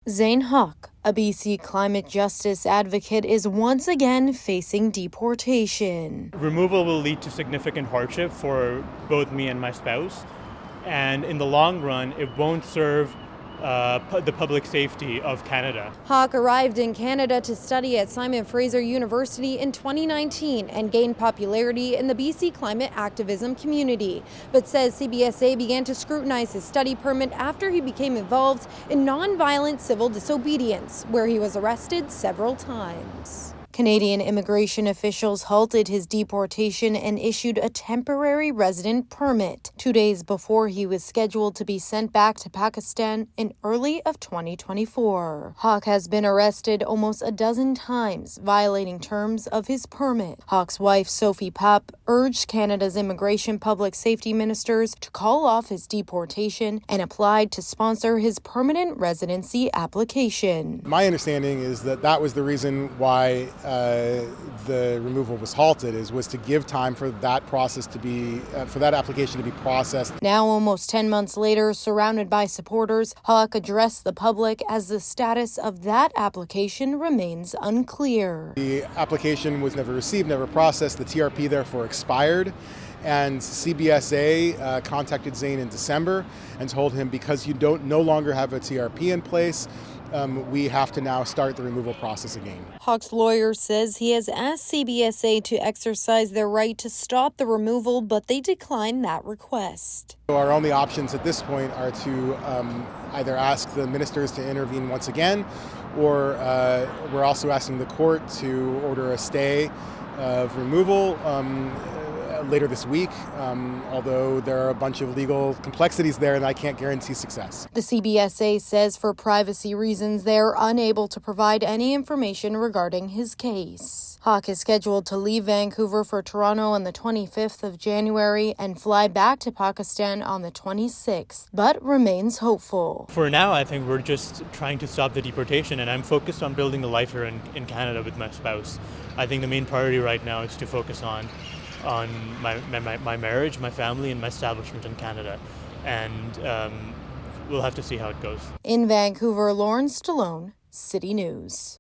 Zane Hawk, a BC climate justice advocate, is once again facing deportation. Removal will lead to significant hardship for both me and my spouse, and in the long run, it won't serve the public safety of Canada. Hawk arrived in Canada to study at Simon Fraser University in 2019 and gained popularity in the BC climate activism community, but says CBSA began to scrutinize his study permit after he became involved in nonviolent civil disobedience, where he was arrested several times. Canadian immigration officials halted his deportation and issued a temporary resident permit 2 days before he was scheduled to be sent back to Pakistan in early of 2024. Hawk has been arrested almost a dozen times, violating terms of his permit. Hawk's wife, Sophie Papp, urged Canada's immigration public safety ministers to call off his deportation and applied to sponsor his permanent residency application. My understanding is that was the reason why the removal was halted, was to give time for that process to be, for that application to be processed. Now, almost 10 months later, surrounded by supporters, Hawk addressed the public as the status of that application remains unclear. The application was never received, never processed. The TRP therefore expired. And CBSA contacted Zane in December and told him, because you no longer have a TRP in place, we have to now start the removal process again. Hawk's lawyer says he has asked CBSA to exercise their right to stop the removal, but they declined that request. So our only options at this point are to either ask the ministers to intervene once again, or we're also asking the court to order a stay of removal later this week, although there are a bunch of legal complexities there and I can't guarantee success. The CBSA says for privacy reasons they're unable to provide any information regarding his case. Hawk is scheduled to leave Vancouver for Toronto on the 25th of January and fly back to Pakistan on the 26th, but remains hopeful. For now, I think we're just trying to stop the deportation, and I'm focused on building a life here in Canada with my spouse. I think the main priority right now is to focus on my marriage, my family, and my establishment in Canada. And we'll have to see how it goes. In Vancouver, Lauren Stallone, City News.